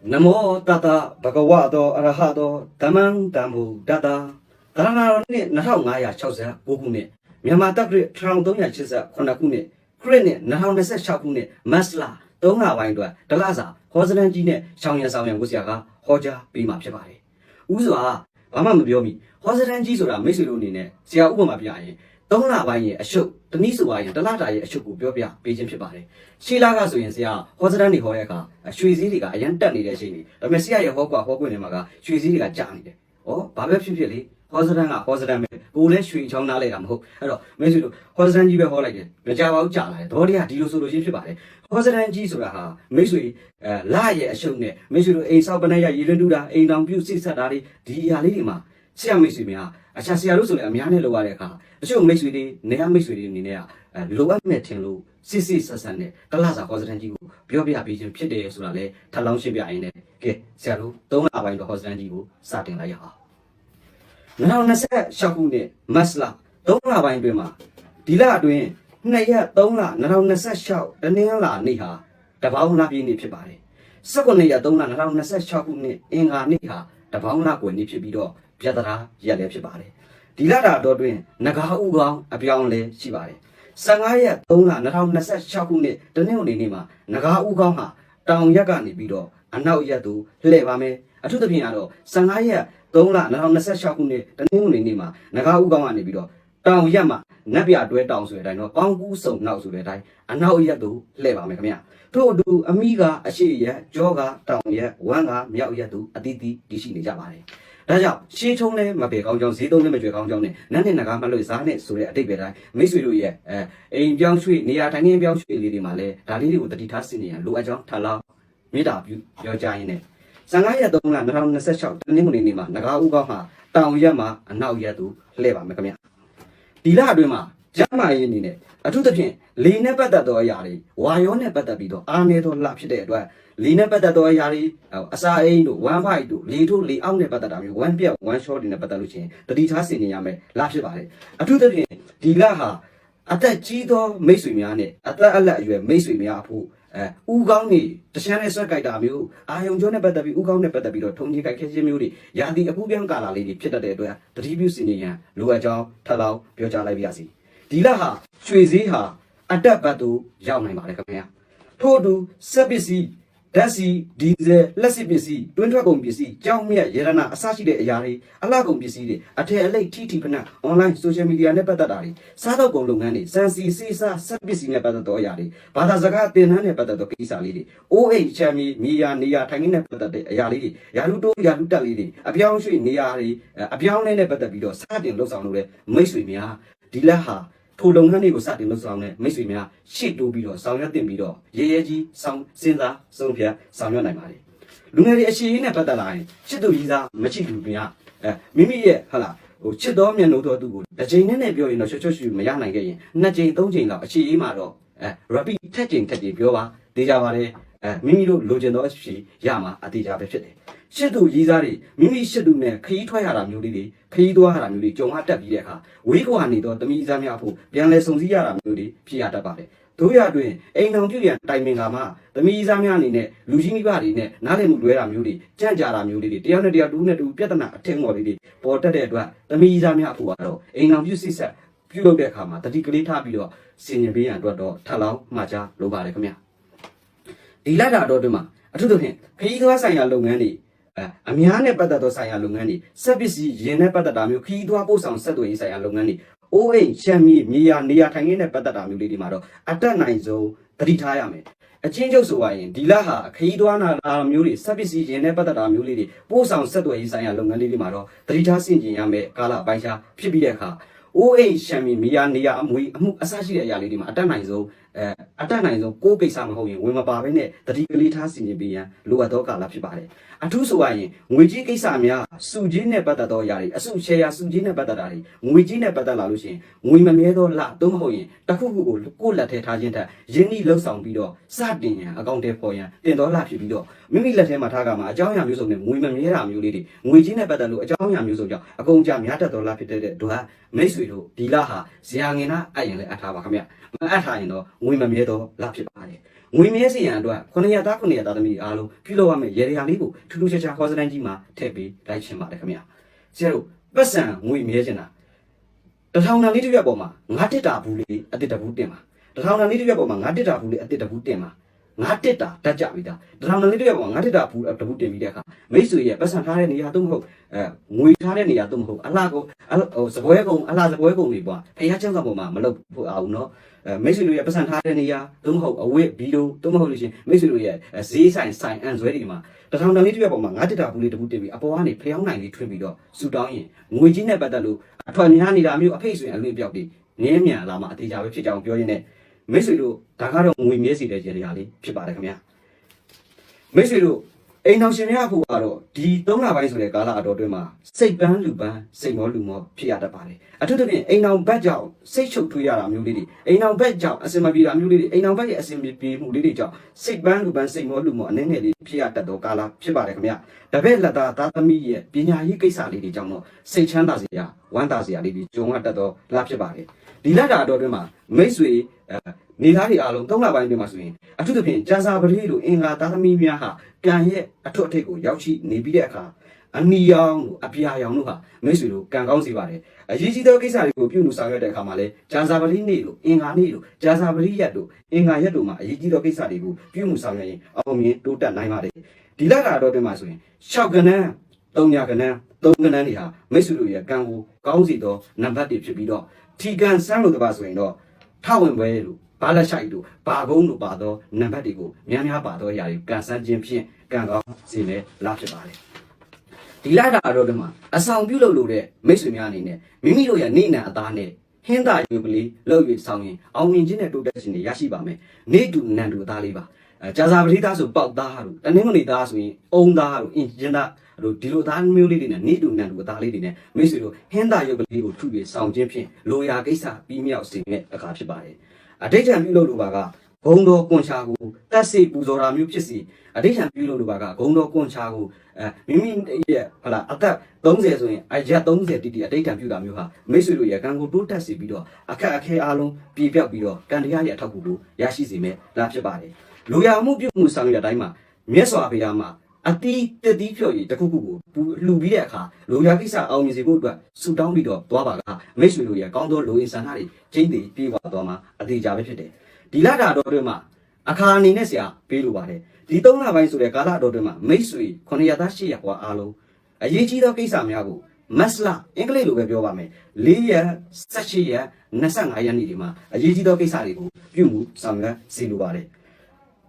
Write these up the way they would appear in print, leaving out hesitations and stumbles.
Namo tata bhagavato arahato tamang tambu tata tarana ne nahau ngaya chausa gugune Myanmar takri trang donya chisa khonakune krene nahau nasa chakune masla tonga wain twa dalaza hosalan ji ne changyan sawyan kusya ka hoja pi ma phit pare Uzwa bama ma pyo mi hosalan ji soda miat swai lo ne sia upama pya yin 3 လပိုင်းရဲ့အရှုပ်တနည်းဆိုပါရင်တလတာရဲ့အရှုပ်ကိုပြောပြပေးခြင်းဖြစ်ပါတယ်ရှေးလာကဆိုရင်ဆရာဟောစတန်းတွေဟောတဲ့အခါရွှေစည်းတွေကအရင်တက်နေတဲ့အချိန်တွေဒါပေမဲ့ဆရာရဲ့ဟောကွာဟောခွင့်တွေမှာကရွှေစည်းတွေကကြာနေတယ်ဩဘာပဲဖြစ်ဖြစ်လေဟောစတန်းကဟောစတန်းပဲကိုလည်းရွှေချောင်းနားလိုက်တာမဟုတ်အဲ့တော့မင်းဆိုလို့ဟောစတန်းကြီးပဲဟောလိုက်တယ်မကြပါဘူးကြာလာတယ်တော်တွေကဒီလိုဆိုလို့ရှင်းဖြစ်ပါတယ်ဟောစတန်းကြီးဆိုတာဟာမိတ်ဆွေလာရဲ့အရှုပ်နဲ့မိတ်ဆွေတို့အိမ်ဆောက်ပနက်ရရေလွှတ်တူတာအိမ်တောင်ပြုစိတ်ဆက်တာတွေဒီအရာလေးတွေမှာဆရာမိတ်ဆွေများအခြားဆရာတို့ဆိုလည်းအများနဲ့လောက်ရတဲ့အခါတချို့မိတ်ဆွေတွေနေရာမိတ်ဆွေတွေအနေနဲ့လိုအပ်မဲ့ထင်လို့စစ်စစ်ဆက်ဆက်နဲ့တလစာဟောစတန်းကြီးကိုပြောပြပေးခြင်းဖြစ်တယ်ဆိုတာလေထပ်လောင်းရှင်းပြရင်းနဲ့ကဲဆရာတို့3 လပိုင်းတော့ဟောစတန်းကြီးကိုစတင်လိုက်ရအောင်2026ခုနှစ်မတ်လ3 လပိုင်းတွင်မှာဒီလအတွင်း2ရက်3လ2026တနင်္လာနေ့ဟာတပေါင်းလပြည့်နေ့ဖြစ်ပါတယ်19ရက်3လ2026ခုနှစ်အင်္ဂါနေ့ဟာတပေါင်းလကွယ်နေ့ဖြစ်ပြီးတော့ပြတ်သားရက်လည်းဖြစ်ပါတယ်ဒီလတာတော့တွင်ငကားဥကောင်းအပြောင်းလဲရှိပါတယ်15ရက်3လ2026ခုနှစ်တနင်္ဂနွေနေ့မှာငကားဥကောင်းဟာတောင်ရက်ကနေပြီးတော့အနောက်ရက်သို့လှည့်ပါမယ်အထူးသဖြင့်ကတော့15ရက်3လ2026ခုနှစ်တနင်္ဂနွေနေ့မှာငကားဥကောင်းကနေပြီးတော့တောင်ရက်မှာနက်ပြတွဲတောင်ဆိုတဲ့အတိုင်းတော့ကောင်းကူးစုံနောက်ဆိုတဲ့အတိုင်းအနောက်ရက်သို့လှည့်ပါမယ်ခင်ဗျထို့အတူအမိကအရှိရက်ကြောကတောင်ရက်ဝမ်းကမြောက်ရက်သို့အတီးတီးတည်ရှိနေကြပါတယ်ဒါကြောင့်ရှင်းချုံးလဲမပေကောင်းကြောင်းဈေးသုံးလဲမကျွဲကောင်းကြောင်းနဲ့နန်းနဲ့ငကားမလို့စားနဲ့ဆိုတဲ့အတိတ်ပဲတိုင်းမိတ်ဆွေတို့ရဲ့အိမ်ပြောင်းရွှေ့နေရာထိုင်ခင်းပြောင်းရွှေ့လေးတွေမှာလဲဒါလေးတွေကိုတတိထားစင်နေရလိုအပ်ကြောင်းထပ်လောင်းမေတ္တာပြုပြောကြရင်းနဲ့15ရက်3လ2026တနင်္ဂနွေနေ့မှာငကားဥကောင်းမှာတောင်ရက်မှာအနောက်ရက်သို့လှည့်ပါမယ်ခင်ဗျဒီလအတွင်းမှာကျမ်းမာရေးအနေနဲ့အထူးသဖြင့်လေနဲ့ပတ်သက်သောအရာတွေဝါရောနဲ့ပတ်သက်ပြီးတော့အားနည်းသောလဖြစ်တဲ့အတွက်လေနဲ့ပတ်သက်သောအရာတွေအစာအိမ်တို့ဝမ်းဖိုက်တို့လေထိုးလေအောက်နဲ့ပတ်သက်တာမျိုးဝမ်းပြက်ဝမ်းရှော့တွေနဲ့ပတ်သက်လို့ရှိရင်တတိထားစင်နေရမယ်လဖြစ်ပါတယ်အထူးသဖြင့်ဒီလဟာအသက်ကြီးသောမိတ်ဆွေများနဲ့အသက်အလက်အရွယ်မိတ်ဆွေများအဖို့ဥကောင်းနေတခြားနဲ့ဆွဲကြိုက်တာမျိုးအာယုံကျော်နဲ့ပတ်သက်ပြီးဥကောင်းနဲ့ပတ်သက်ပြီးတော့ထုံကြီးကြိုက်ခဲခြင်းမျိုးတွေရာသီအပူပြောင်းကာလလေးတွေဖြစ်တတ်တဲ့အတွက်တတိပြုစင်နေရန်လိုအပ်ကြောင်းထပ်လောင်းပြောကြားလိုက်ပါရစေဒီလဟာရွှေစည်းဟာအတက်ဘတ်သို့ရောက်နိုင်ပါတယ်ခင်ဗျာထို့အတူစက်ပစ္စည်းဓာတ်ဆီဒီဇယ်လက်စစ်ပစ္စည်းတွင်းထွက်ကုန်ပစ္စည်းကြောင်းမြတ်ရတနာအစရှိတဲ့အရာတွေအလှကုန်ပစ္စည်းတွေအထည်အလိပ်ထိထိဖနက် online social media နဲ့ပတ်သက်တာတွေစားတော့ကုန်လုပ်ငန်းတွေစံစီစေးစားစက်ပစ္စည်းနဲ့ပတ်သက်သောအရာတွေဘာသာစကားသင်တန်းနဲ့ပတ်သက်သောကိစ္စလေးတွေအိုးအိမ်ချမ်းမီမြေယာနေရာထိုင်ခင်းနဲ့ပတ်သက်တဲ့အရာလေးတွေယာလူတိုးယာလူတက်လေးတွေအပြောင်းရွှေ့နေရာတွေအပြောင်းလဲနဲ့ပတ်သက်ပြီးတော့စတင်လှုပ်ဆောင်လို့တဲ့မိတ်ဆွေများဒီလက်ဟာထိုလုပ်ငန်းတွေကိုစတင်လှုပ်ဆောင်တဲ့မိတ်ဆွေများရှေ့တိုးပြီးတော့ဆောင်ရွက်တင်ပြီးတော့ရဲရဲကြီးဆောင်စဉ်းစားဆုံးဖြတ်ဆောင်ရွက်နိုင်ပါတယ်လူငယ်တွေအရှိရေးနဲ့ပတ်သက်လာရင်ချစ်သူကြီးစားမချစ်သူများမိမိရဲ့ဟာလားချစ်တော်မျက်နှာတော်သူကိုတစ်ချိန်နဲ့ပြောရင်တော့ချွတ်ချွတ်ရှူမရနိုင်ခဲ့ရင်2ချိန်3ချိန်လောက်အရှိရေးမှာတော့repeat ထက်ချိန်ပြောပါသိကြပါတယ်မိမိတို့လိုချင်သောအရှိရမှာအသေးကြပဲဖြစ်တယ်ရှစ်သူရေးစားတွေမိမိရှစ်သူနဲ့ခရီးထွက်ရတာမျိုးလေးတွေခရီးသွားရတာမျိုးတွေကြုံရတတ်ပြီးတဲ့အခါဝေးကွာနေတော့တမိသားများဖို့ပြန်လဲစုံစည်းရတာမျိုးတွေဖြစ်ရတတ်ပါတယ်တို့ရတွင်အိမ်တော်ပြုရန်တိုင်ပင်ကမှတမိသားများအနေနဲ့လူကြီးမိဘတွေနဲ့နားလည်မှုလွဲတာမျိုးတွေကြံ့ကြာတာမျိုးလေးတွေတယောက်နဲ့တယောက်တူနဲ့တူပြဿနာအထင်ပေါ်လေးတွေပေါ်တတ်တဲ့အတွက်တမိသားများဖို့ကတော့အိမ်တော်ပြုစိတ်ဆက်ပြုလုပ်တဲ့အခါမှာတတိကလေးထားပြီးတော့စင်ញင်ပေးရန်အတွက်တော့ထပ်လောင်းမှာချလိုပါတယ်ခင်ဗျဒီလက်တာတော့တွင်မှာအထူးသဖြင့်ခရီးသွားဆိုင်ရာလုပ်ငန်းတွေအများနဲ့ပတ်သက်သောဆိုင်ရာလုပ်ငန်းတွေစက်ပစ္စည်းရင်နဲ့ပတ်သက်တာမျိုးခရီးသွားပို့ဆောင်ဆက်သွယ်ရေးဆိုင်ရာလုပ်ငန်းတွေအိုးအိမ်ရှမ်းမီမြေယာနေရာထိုင်ခင်းနဲ့ပတ်သက်တာမျိုးလေးတွေမှာတော့အတက်နိုင်ဆုံးသတိထားရမယ်အချင်းချုပ်ဆိုရင်ဒီလဟာခရီးသွားနာမျိုးတွေစက်ပစ္စည်းရင်နဲ့ပတ်သက်တာမျိုးလေးတွေပို့ဆောင်ဆက်သွယ်ရေးဆိုင်ရာလုပ်ငန်းလေးတွေမှာတော့သတိထားဆင်ခြင်ရမယ်ကာလအပိုင်းခြားဖြစ်ပြီးတဲ့အခါအိုးအိမ်ရှမ်းမီမြေယာနေရာအမွေအမှုအစရှိတဲ့အရာလေးတွေမှာအတက်နိုင်ဆုံးကိုကိစ္စမဟုတ်ရင်ဝင်မပါဘဲနဲ့တတိကလေးထားဆင်ခြင်ပေးရန်လိုအပ်သောကာလဖြစ်ပါတယ်အထူးဆိုရင်ငွေကြီးကိစ္စများစုကြီးနဲ့ပတ်သက်သောအရာတွေအစုရှယ်ယာစုကြီးနဲ့ပတ်သက်တာတွေငွေကြီးနဲ့ပတ်သက်လာလို့ရှိရင်ငွေမမြဲသောလသို့မဟုတ်ရင်တစ်ခုခုကိုကိုယ့်လက်ထဲထားခြင်းထက်ရင်းနှီးလှုပ်ဆောင်ပြီးတော့စတင်ရန်အကောင့်ထဲပေါ်ရန်တင်တော်လာဖြစ်ပြီးတော့မိမိလက်ထဲမှာထားကမှာအကြောင်းအရာမျိုးစုံနဲ့ငွေမမြဲတာမျိုးလေးတွေငွေကြီးနဲ့ပတ်သက်လို့အကြောင်းအရာမျိုးစုံကြောင့်အကုန်ကြများတတ်တော်လာဖြစ်တဲ့တို့ဟာမိတ်ဆွေတို့ဒီလဟာဇရာငင်နာအပ်ရင်လည်းအပ်ထားပါခင်ဗျမအပ်ထားရင်တော့ငွေမမြဲတော့လဖြစ်ပါတယ် ငွေမြဲစီရန်အတွက်900သား900သားသမီးအားလုံးပြုလုပ်ရမယ့်ရေရာလေးကိုထူးထူးခြားခြားခေါ်စတိုင်းကြီးမှာထည့်ပေးလိုက်ရှင်ပါတယ်ခင်ဗျာဆရာတို့ပတ်စံငွေမြဲချင်တာတထောင်တန်လေးတစ်ရွက်ပေါ်မှာငါတစ်တာဘူးလေးအတစ်တဘူးတင်ပါတထောင်တန်လေးတစ်ရွက်ပေါ်မှာငါတစ်တာဘူးလေးအတစ်တဘူးတင်ပါငါတစ်တာတတ်ကြပြီသားတထောင်တန်လေးတစ်ရွက်ပေါ်မှာငါတစ်တာဘူးတဘူးတင်ပြီးတဲ့အခါမိတ်ဆွေရဲ့ပတ်စံထားတဲ့နေရာတော့မဟုတ်ငွေထားတဲ့နေရာတော့မဟုတ်အလှကိုစပွဲကုံအလှစပွဲကုံတွေပေါ့ဖះချမ်းကပေါ်မှာမလုပ်ဖို့အောင်နော်မိတ်ဆွေတို့ရဲ့ပတ်စံထားတဲ့နေရာတော့မဟုတ်အဝတ်ဗီဒီယိုတော့မဟုတ်လို့ရှင်မိတ်ဆွေတို့ရဲ့ဈေးဆိုင်အန်ဆွဲတွေမှာတထောင်တန်လေးတစ်ရွက်ပေါ်မှာငါတစ်တာဘူးလေးတဘူးတင်ပြီးအပေါ်ကနေဖျောင်းနိုင်လေးထွင်ပြီးတော့ဆူတောင်းရင်ငွေကြီးနဲ့ပတ်သက်လို့အထွတ်များနေတာမျိုးအဖိတ်ဆိုရင်အလွင့်ပြောက်ပြီးငင်းမြန်လာမှအသေးချာပဲဖြစ်ကြောင်းပြောရင်းနဲ့မိတ်ဆွေတို့ဒါကတော့ငွေမြဲစီတဲ့ရေရာလေးဖြစ်ပါတယ်ခင်ဗျာမိတ်ဆွေတို့အိမ်တော်ရှင်များဖို့ကတော့ဒီ3လပိုင်းဆိုတဲ့ကာလအတော်အတွင်းမှာစိတ်ပန်းလူပန်းစိတ်မောလူမောဖြစ်ရတတ်ပါတယ်အထူးသဖြင့်အိမ်တော်ဘက်ကြောင့်စိတ်ချုပ်ထွေးရတာမျိုးလေးတွေအိမ်တော်ဘက်ကြောင့်အစင်မပြေတာမျိုးလေးတွေအိမ်တော်ဘက်ရဲ့အစင်ပြေမှုလေးတွေကြောင့်စိတ်ပန်းလူပန်းစိတ်မောလူမောအနေနဲ့လေးဖြစ်ရတတ်သောကာလဖြစ်ပါတယ်ခင်ဗျာတပည့်လက်သားသားသမီးရဲ့ပညာရေးကိစ္စလေးတွေကြောင့်တော့စိတ်ချမ်းသာစရာဝမ်းသာစရာလေးတွေကြုံရတတ်သောလဖြစ်ပါတယ်ဒီလတာအတော်အတွင်းမှာမိတ်ဆွေနေသားတွေအားလုံး3လပိုင်းအတွင်းမှာဆိုရင်အထူးသဖြင့်ကြာစာပရိတို့အင်္ဂါသားသမီးများဟာပြန်ရဲ့အထွတ်အထိပ်ကိုရောက်ရှိနေပြီးတဲ့အခါအနီရောင်တို့အပြာရောင်တို့ဟာမိတ်ဆွေတို့ကံကောင်းစေပါတယ်အရေးကြီးသောကိစ္စတွေကိုပြုမှုဆောင်ရွက်တဲ့အခါမှာလည်းကြာစာပရိနေ့တို့အင်္ဂါနေ့တို့ကြာစာပရိရက်တို့အင်္ဂါရက်တို့မှာအရေးကြီးသောကိစ္စတွေကိုပြုမှုဆောင်ရွက်ရင်အောင်မြင်တိုးတက်နိုင်ပါတယ်ဒီလကအတော်အတွင်းမှာဆိုရင်6ကဏ္ဍ3ညကဏ္ဍ3ကဏ္ဍတွေဟာမိတ်ဆွေတို့ရဲ့ကံကိုကောင်းစေသောနံပါတ်တွေဖြစ်ပြီးတော့ထီကန်စမ်းလို့တပါဆိုရင်တော့ထဝင်ပွဲလို့ဘာလက်ရှိုက်တို့ဘာကုန်းတို့ပါသောနံပါတ်တွေကိုများပါသောအရာတွေကန်ဆန်းခြင်းဖြင့်ကံကောင်းစေမယ်လားဖြစ်ပါတယ်ဒီလတာအတော်တမှာအဆောင်ပြုလုပ်လို့တဲ့မိတ်ဆွေများအနေနဲ့မိမိတို့ရဲ့နေနံအသားနဲ့ဟင်းသာယူကလေးလောက်၍ဆောင်ရင်အောင်မြင်ခြင်းနဲ့တိုးတက်ခြင်းတွေရရှိပါမယ်နေတူနံတူအသားလေးပါကြာစာပတိသားဆိုပေါက်သားတို့တနင်္ဂနွေသားဆိုရင်အုံသားတို့အင်ဂျင်သားတို့ဒီလိုသားမျိုးလေးတွေနဲ့နေတူနံတူအသားလေးတွေနဲ့မိတ်ဆွေတို့ဟင်းသာယူကလေးကိုထုပြီးဆောင်ခြင်းဖြင့်လိုရာကိစ္စပြီးမြောက်စေတဲ့အခါဖြစ်ပါတယ်အဋိဌံပြုလုပ်လို့ပါကဂုံတော်ကွန်ချာကိုတက်စိပူဇော်တာမျိုးဖြစ်စီအဋိဌံပြုလုပ်လို့ပါကဂုံတော်ကွန်ချာကိုမိမိရဲ့ဟလာအသက်30ဆိုရင်အရက်30တိတိအဋိဌံပြုတာမျိုးဟာမိတ်ဆွေတို့ရဲ့ကံကိုတိုးတက်စေပြီးတော့အခက်အခဲအားလုံးပြေပြောက်ပြီးတော့ကံတရားရဲ့အထောက်အကူကိုရရှိစေမယ်ဒါဖြစ်ပါတယ်လူရမှုပြုမှုဆောင်ရတဲ့အတိုင်းမှာမြတ်စွာဘုရားမှာအတိတတိဖြော်ရည်တစ်ခုခုကိုလှူပြီးတဲ့အခါလူရကိစ္စအောင်မြင်စေဖို့အတွက်ဆူတောင်းပြီးတော့သွားပါကမိတ်ဆွေတို့ရဲ့ကောင်းသောလူရင်းဆန္ဒတွေကျင်းတည်ပြေးသွားသွားမှာအသေးကြပဲဖြစ်တယ်ဒီလတာတော်တွေမှာအခါအနေနဲ့ဆရာပေးလိုပါတယ်ဒီ3လပိုင်းဆိုတဲ့ကာလတော်တွေမှာမိတ်ဆွေ900သား800กว่าအားလုံးအရေးကြီးသောကိစ္စများကိုမတ်လအင်္ဂလိပ်လိုပဲပြောပါမယ်4ရက်18ရက်25ရက်နေ့ဒီမှာအရေးကြီးသောကိစ္စတွေကိုပြုမှုဆောင်ရွက်စီလိုပါတယ်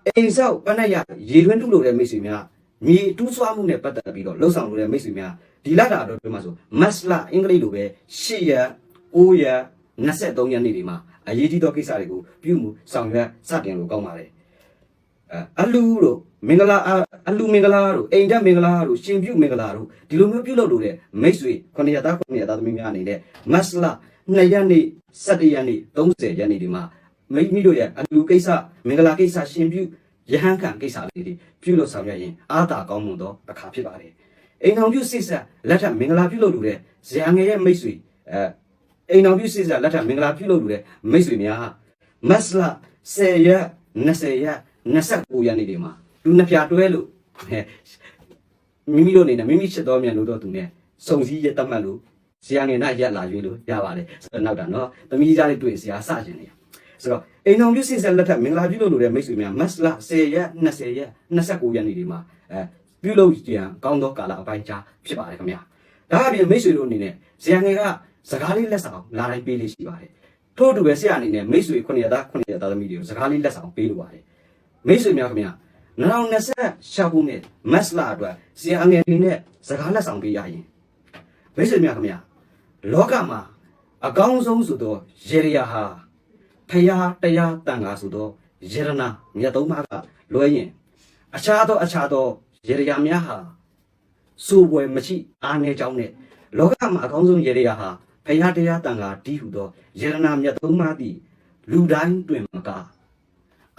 အိမ်ဆောက်ပဏ္ဏရရေတွင်းတူလို့တဲ့မိတ်ဆွေများမြေတူးဆွားမှုနဲ့ပတ်သက်ပြီးတော့လှုပ်ဆောင်လို့တဲ့မိတ်ဆွေများဒီလတာတော်တွေမှာဆိုမတ်လအင်္ဂလိပ်လိုပဲ8ရက်9ရက်23ရက်နေ့ဒီမှာအရေးကြီးသောကိစ္စတွေကိုပြုမှုဆောင်ရွက်စတင်လို့ကောင်းပါတယ်အလူတို့မင်္ဂလာအလူမင်္ဂလာတို့အိမ်တက်မင်္ဂလာတို့ရှင်ပြုမင်္ဂလာတို့ဒီလိုမျိုးပြုလုပ်လို့တဲ့မိတ်ဆွေ900သား900သားသမီးများအနေနဲ့မတ်လ2ရက်နေ့17ရက်နေ့30ရက်နေ့ဒီမှာမိတို့ရဲ့အလူကိစ္စမင်္ဂလာကိစ္စရှင်ပြုယဟန်ခံကိစ္စလေးတွေပြုလုပ်ဆောင်ရွက်ရင်အားသာကောင်းမွန်သောအခါဖြစ်ပါတယ်အိမ်တော်ပြုစိတ်ဆက်လက်ထပ်မင်္ဂလာပြုလုပ်လို့တဲ့ဇာငယ်ရဲ့မိတ်ဆွေအိမ်တော်ပြုစိတ်ဆက်လက်ထပ်မင်္ဂလာပြုလုပ်လို့တဲ့မိတ်ဆွေများမတ်လ10ရက်20ရက်29ရက်နေ့ဒီမှာလူနှစ်ဖြာတွဲလို့မိမိတို့အနေနဲ့မိမိချစ်တော်မြန်လို့တော့သူနဲ့စုံစည်းရတတ်မှတ်လို့ဇာငယ်နဲ့ရက်လာရွေးလို့ရပါတယ်ဆိုတော့နောက်တာနော်သမီးသားလေးတွေ့ဇာစကျင်နေဆိုတော့အိမ်တော်ပြုစိတ်ဆက်လက်ထပ်မင်္ဂလာပြုလုပ်လို့တဲ့မိတ်ဆွေများမတ်လ10ရက်20ရက်29ရက်နေ့ဒီမှာပြုလုပ်ကြံကောင်းသောကာလအပိုင်းခြားဖြစ်ပါတယ်ခင်ဗျာဒါအပြင်မိတ်ဆွေတို့အနေနဲ့ဇာငယ်ကစကားလေးလက်ဆောင်လာတိုင်းပေးလေးရှိပါတယ်ထို့အတူပဲဆရာအနေနဲ့မိတ်ဆွေ900သား900သားသမီးတွေကိုစကားလေးလက်ဆောင်ပေးလိုပါတယ်မိတ်ဆွေများခင်ဗျာ2026ခုနှစ်မတ်လအတွက်ဆရာငယ်တွေနဲ့စကားလက်ဆောင်ပေးရရင်မိတ်ဆွေများခင်ဗျာလောကမှာအကောင်းဆုံးဆိုသောယေရယာဟာဖရာတရားတန်ခါဆိုသောယေရနာမြတ်သုံးပါးကလွဲရင်အခြားသောယေရယာများဟာစိုးပွဲမရှိအားနည်းကြောင်းနဲ့လောကမှာအကောင်းဆုံးယေရယာဟာဖရာတရားတန်ခါတည်ဟူသောယေရနာမြတ်သုံးပါးသည်လူတိုင်းတွင်မက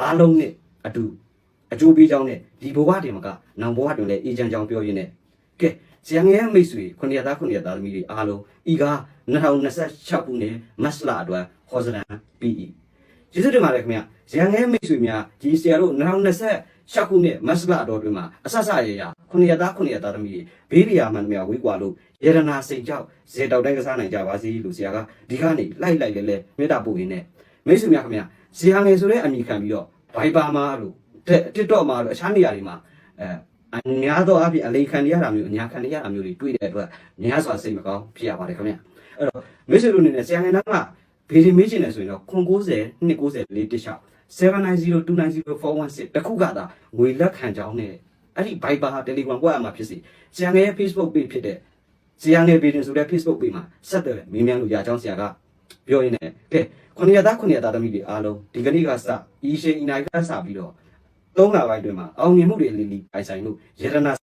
အားလုံးနဲ့အတူအကျိုးပေးကြောင်းနဲ့ဒီဘဝတည်းမကနောင်ဘဝတွင်လည်းအေးချမ်းကြောင်းပြောရင်းနဲ့ကဲဆရာငယ်မိတ်ဆွေ900သား900သားသမီးတွေအားလုံးဤကား2026ခုနှစ်မတ်လအတွက်ဟောစရန်ပြီး ကျေးဇူးတင်ပါတယ်ခင်ဗျရန်ငယ်မိတ်ဆွေများဒီဆရာတို့2026ခုနှစ်မတ်လတော်တွင်မှာအဆဆရရ9ရက်သား9ရက်သားသမီးတွေဘေးရီယာမှန်များဝေးကွာလို့ရတနာစိန်ကြောက်ဇေတောက်တိုင်းကစားနိုင်ကြပါစေလို့ဆရာကဒီကနေ့လိုက်လဲမေတ္တာပို့ရင်းနဲ့မိတ်ဆွေများခင်ဗျဆရာငယ်ဆိုတဲ့အမိခံပြီးတော့ဘိုင်ပါမှာလို့TikTokမှာလို့အခြားနေရာတွေမှာအများသောအားဖြင့်အလိခံရတာမျိုးအညာခံရတာမျိုးတွေတွေ့တဲ့အတွက်များစွာစိတ်မကောင်းဖြစ်ရပါတယ်ခင်ဗျအဲ့တော့မိတ်ဆွေတို့အနေနဲ့ဆရာငယ်နာကဗီဒီမေးချင်တယ်ဆိုရင်တော့990 290 416 790290416တခုကသာငွေလက်ခံကြောင်းနဲ့အဲ့ဒီ Viber Telegram ကွာမှာဖြစ်စီဆရာငယ်ရဲ့ Facebook page ဖြစ်တဲ့ဆရာငယ် page ဆိုတဲ့ Facebook page မှာဆက်သွယ်မေးမြန်းလို့ရကြောင်းဆရာကပြောရင်းနဲ့ကဲ9ရက်သားသမီးတွေအားလုံးဒီကနေ့ကစဤရှိန်ဤနိုင်ကစပြီးတော့3လပိုင်းတွင်မှာအောင်မြင်မှုတွေအလီလီပိုင်ဆိုင်လို့ရတနာ